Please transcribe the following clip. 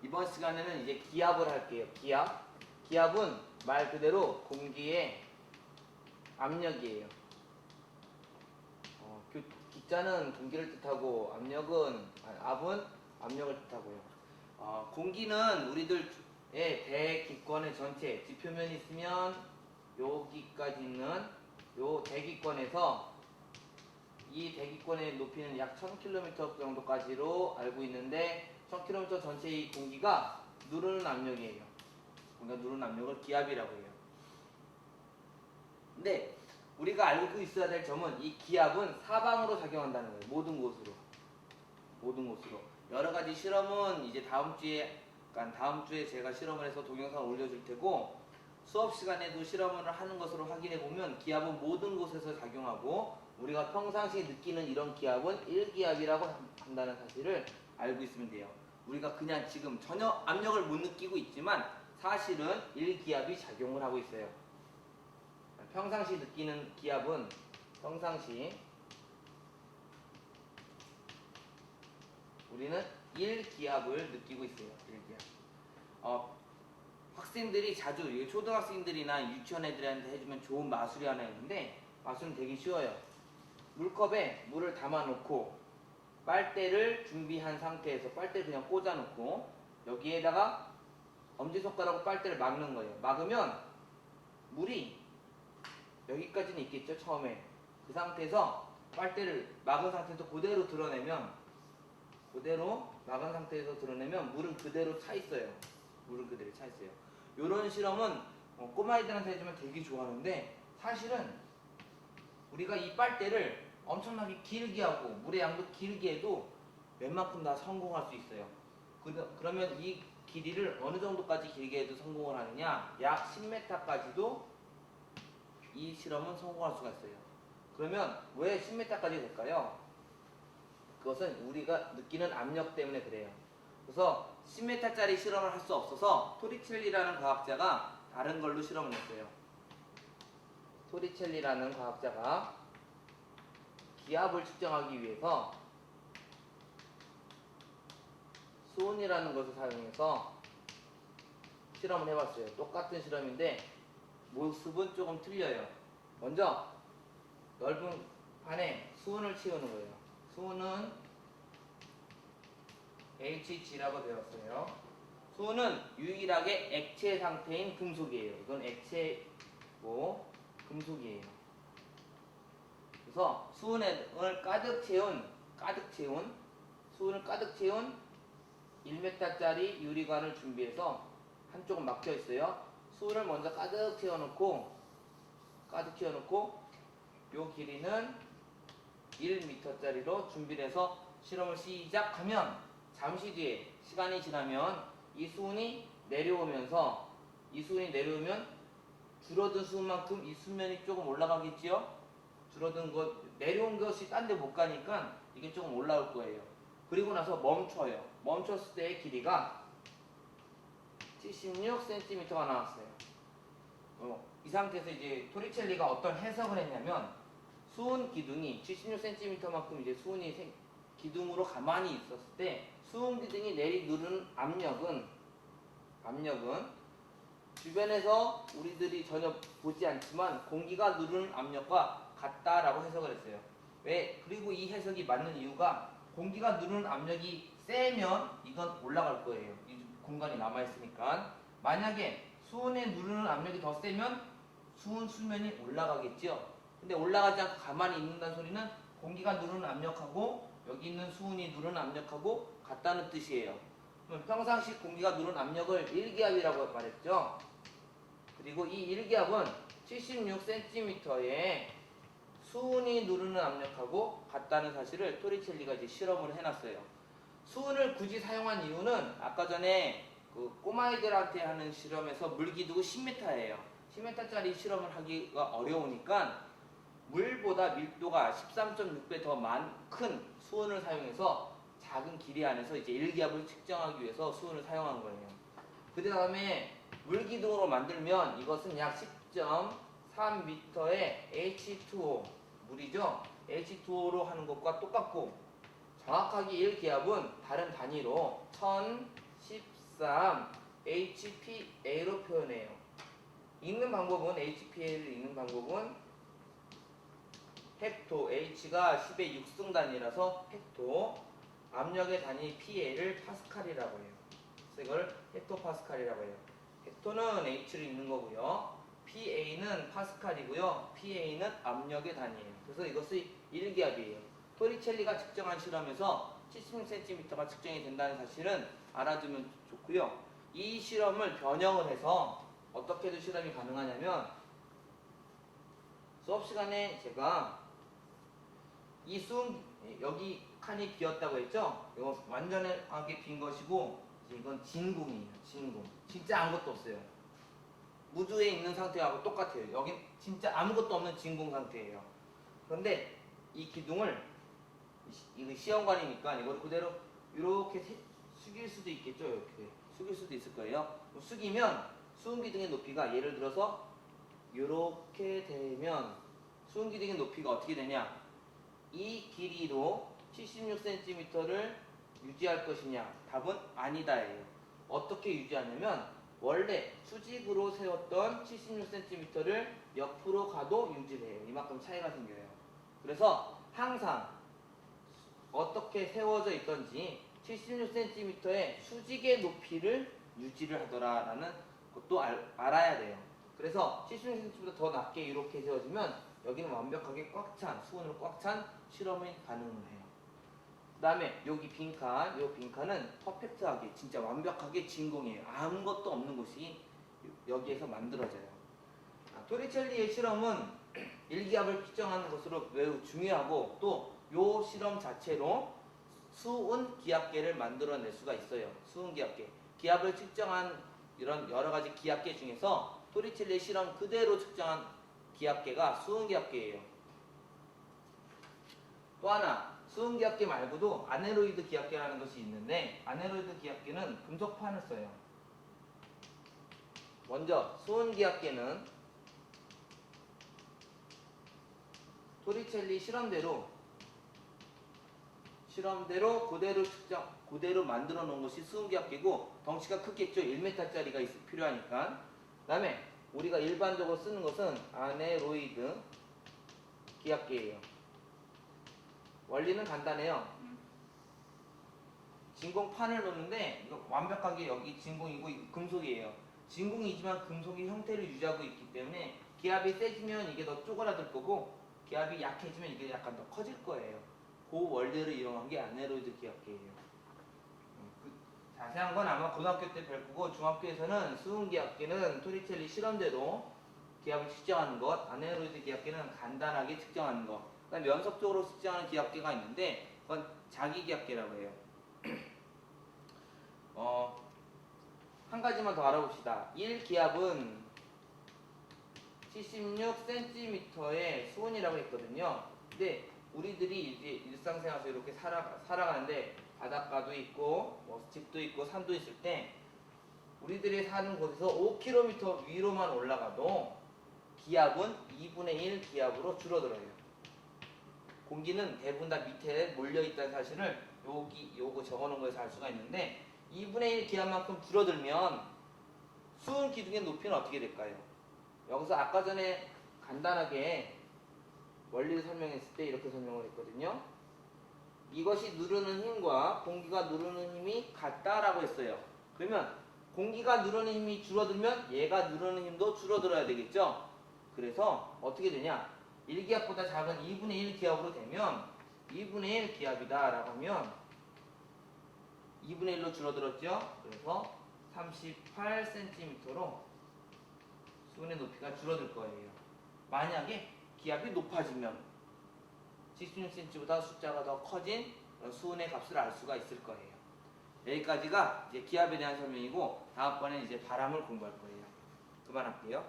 이번 시간에는 이제 기압을 할게요. 기압. 기압은 말 그대로 공기의 압력이에요. 기자는 공기를 뜻하고 압은 압력을 뜻하고요. 공기는 우리들의 대기권의 전체 지표면이 있으면 여기까지 있는 요 대기권에서 이 대기권의 높이는 약 1000km 정도까지로 알고 있는데 1000km 전체의 공기가 누르는 압력이에요. 그러니까 누르는 압력을 기압이라고 해요. 근데 우리가 알고 있어야 될 점은 이 기압은 사방으로 작용한다는 거예요. 모든 곳으로. 모든 곳으로. 여러 가지 실험은 이제 다음 주에 제가 실험을 해서 동영상을 올려줄 테고 수업 시간에도 실험을 하는 것으로 확인해 보면 기압은 모든 곳에서 작용하고 우리가 평상시에 느끼는 이런 기압은 1기압이라고 한다는 사실을 알고 있으면 돼요. 우리가 그냥 지금 전혀 압력을 못 느끼고 있지만 사실은 1기압이 작용을 하고 있어요. 평상시 느끼는 기압은 평상시 우리는 1기압을 느끼고 있어요. 1기압. 학생들이 자주 초등학생들이나 유치원 애들한테 해주면 좋은 마술이 하나 있는데 마술은 되게 쉬워요. 물컵에 물을 담아놓고 빨대를 준비한 상태에서 빨대를 그냥 꽂아놓고 여기에다가 엄지손가락으로 빨대를 막는 거예요. 막으면 물이 여기까지는 있겠죠. 처음에 그 상태에서 빨대를 막은 상태에서 그대로 물은 그대로 차 있어요. 물은 그대로 차 있어요. 이런 실험은 꼬마아이들한테 해주면 되게 좋아하는데 사실은 우리가 이 빨대를 엄청나게 길게 하고 물의 양도 길게 해도 웬만큼 다 성공할 수 있어요. 그러면 이 길이를 어느 정도까지 길게 해도 성공을 하느냐? 약 10m까지도 이 실험은 성공할 수가 있어요. 그러면 왜 10m까지 될까요? 그것은 우리가 느끼는 압력 때문에 그래요. 그래서 10m짜리 실험을 할 수 없어서 토리첼리라는 과학자가 다른 걸로 실험을 했어요. 토리첼리라는 과학자가 기압을 측정하기 위해서 수온이라는 것을 사용해서 실험을 해봤어요. 똑같은 실험인데 모습은 조금 틀려요. 먼저 넓은 판에 수온을 채우는 거예요. 수온은 HG라고 배웠어요. 수온은 유일하게 액체 상태인 금속이에요. 이건 액체고 금속이에요. 그래서 수온을 수온을 가득 채운 1m짜리 유리관을 준비해서 한쪽은 막혀 있어요. 수온을 먼저 가득 채워놓고 요 길이는 1m짜리로 준비를 해서 실험을 시작하면 잠시 뒤에 시간이 지나면 이 수온이 내려오면 줄어든 수온만큼 이 수면이 조금 올라가겠지요? 내려온 것이 딴 데 못 가니까 이게 조금 올라올 거예요. 그리고 나서 멈춰요. 멈췄을 때의 길이가 76cm가 나왔어요. 이 상태에서 이제 토리첼리가 어떤 해석을 했냐면 수온 기둥이 76cm만큼 이제 수온이 기둥으로 가만히 있었을 때 수온 기둥이 내리누르는 압력은 주변에서 우리들이 전혀 보지 않지만 공기가 누르는 압력과 같다라고 해석을 했어요. 그리고 이 해석이 맞는 이유가 공기가 누르는 압력이 세면 이건 올라갈 거예요. 이 공간이 남아있으니까. 만약에 수온에 누르는 압력이 더 세면 수면이 올라가겠죠. 근데 올라가지 않고 가만히 있는다는 소리는 공기가 누르는 압력하고 여기 있는 수온이 누르는 압력하고 같다는 뜻이에요. 그럼 평상시 공기가 누르는 압력을 1기압이라고 말했죠. 그리고 이 1기압은 76cm의 수온이 누르는 압력하고 같다는 사실을 토리첼리가 이제 실험을 해놨어요. 수온을 굳이 사용한 이유는 아까 전에 그 꼬마애들한테 하는 실험에서 물기둥이 10m예요. 10m짜리 실험을 하기가 어려우니까 물보다 밀도가 13.6배 더 큰 수온을 사용해서 작은 길이 안에서 이제 1기압을 측정하기 위해서 수온을 사용한 거예요. 그 다음에 물기둥으로 만들면 이것은 약 10.3m의 H2O 물이죠. H2O로 하는 것과 똑같고 정확하게 1기압은 다른 단위로 13 HPA로 표현해요. 읽는 방법은 HPA를 읽는 방법은 헥토, H가 10의 6승 단위라서 헥토, 압력의 단위 PA를 파스칼이라고 해요. 그래서 이걸 헥토파스칼이라고 해요. 헥토는 H를 읽는 거고요. PA는 파스칼이고요. PA는 압력의 단위예요. 그래서 이것이 1기압이에요. 토리첼리가 측정한 실험에서 76cm가 측정이 된다는 사실은 알아두면 좋고요. 이 실험을 변형을 해서 어떻게 해도 실험이 가능하냐면 수업 시간에 제가 이 여기 칸이 비었다고 했죠? 이거 완전하게 빈 것이고 이제 이건 진공이에요. 진공. 진짜 아무것도 없어요. 무주에 있는 상태하고 똑같아요. 여긴 진짜 아무것도 없는 진공 상태예요. 그런데 이 기둥을 이거 시험관이니까 이걸 그대로 이렇게 숙일 수도 있겠죠. 이렇게 숙일 수도 있을 거예요. 숙이면 수은기둥의 높이가 예를 들어서 이렇게 되면 수은기둥의 높이가 어떻게 되냐? 이 길이로 76cm를 유지할 것이냐? 답은 아니다예요. 어떻게 유지하냐면 원래 수직으로 세웠던 76cm를 옆으로 가도 유지를 해요. 이만큼 차이가 생겨요. 그래서 항상 어떻게 세워져 있던지 76cm의 수직의 높이를 유지를 하더라라는 것도 알아야 돼요. 그래서 76cm보다 더 낮게 이렇게 세워지면 여기는 완벽하게 꽉 찬, 수온으로 꽉 찬 실험이 가능을 해요. 그 다음에 여기 빈칸, 이 빈칸은 퍼펙트하게, 진짜 완벽하게 진공이에요. 아무것도 없는 곳이 여기에서 만들어져요. 토리첼리의 실험은 일기압을 측정하는 것으로 매우 중요하고 또 이 실험 자체로 수은 기압계를 만들어낼 수가 있어요. 수은 기압계. 기압을 측정한 이런 여러 가지 기압계 중에서 토리첼리의 실험 그대로 측정한 기압계가 수은 기압계예요. 또 하나, 수은 기압계 말고도 아네로이드 기압계라는 것이 있는데 아네로이드 기압계는 금속판을 써요. 먼저 수은 기압계는 토리첼리 실험대로 그대로 만들어 놓은 것이 수은기압계고 덩치가 크겠죠. 1m짜리가 필요하니까. 그 다음에 우리가 일반적으로 쓰는 것은 아네로이드 기압계예요. 원리는 간단해요. 진공판을 놓는데 이거 완벽하게 여기 진공이고 금속이에요. 진공이지만 금속이 형태를 유지하고 있기 때문에 기압이 세지면 이게 더 쪼그라들 거고 기압이 약해지면 이게 약간 더 커질 거예요. 그 원리를 이용한 게 아네로이드 기압계예요. 자세한 건 아마 고등학교 때 배울 거고 중학교에서는 수은 기압계는 토리첼리 실험대로 기압을 측정하는 것, 아네로이드 기압계는 간단하게 측정하는 것, 그다음에 연속적으로 측정하는 기압계가 있는데 그건 자기 기압계라고 해요. 한 가지만 더 알아봅시다. 1기압은 76cm의 수온이라고 했거든요. 근데 우리들이 이제 일상생활에서 이렇게 살아가는데 바닷가도 있고 뭐 집도 있고 산도 있을 때 우리들이 사는 곳에서 5km 위로만 올라가도 기압은 2분의 1 기압으로 줄어들어요. 공기는 대부분 다 밑에 몰려있다는 사실을 요거 적어놓은 거에서 알 수가 있는데 2분의 1 기압만큼 줄어들면 수은 기둥의 높이는 어떻게 될까요? 여기서 아까 전에 간단하게 원리를 설명했을 때 이렇게 설명을 했거든요. 이것이 누르는 힘과 공기가 누르는 힘이 같다라고 했어요. 그러면 공기가 누르는 힘이 줄어들면 얘가 누르는 힘도 줄어들어야 되겠죠? 그래서 어떻게 되냐? 1기압보다 작은 2분의 1 기압으로 되면 2분의 1 기압이다 라고 하면 2분의 1로 줄어들었죠? 그래서 38cm로 수은의 높이가 줄어들 거예요. 만약에 기압이 높아지면 76cm보다 숫자가 더 커진 수은의 값을 알 수가 있을 거예요. 여기까지가 이제 기압에 대한 설명이고 다음번에 이제 바람을 공부할 거예요. 그만할게요.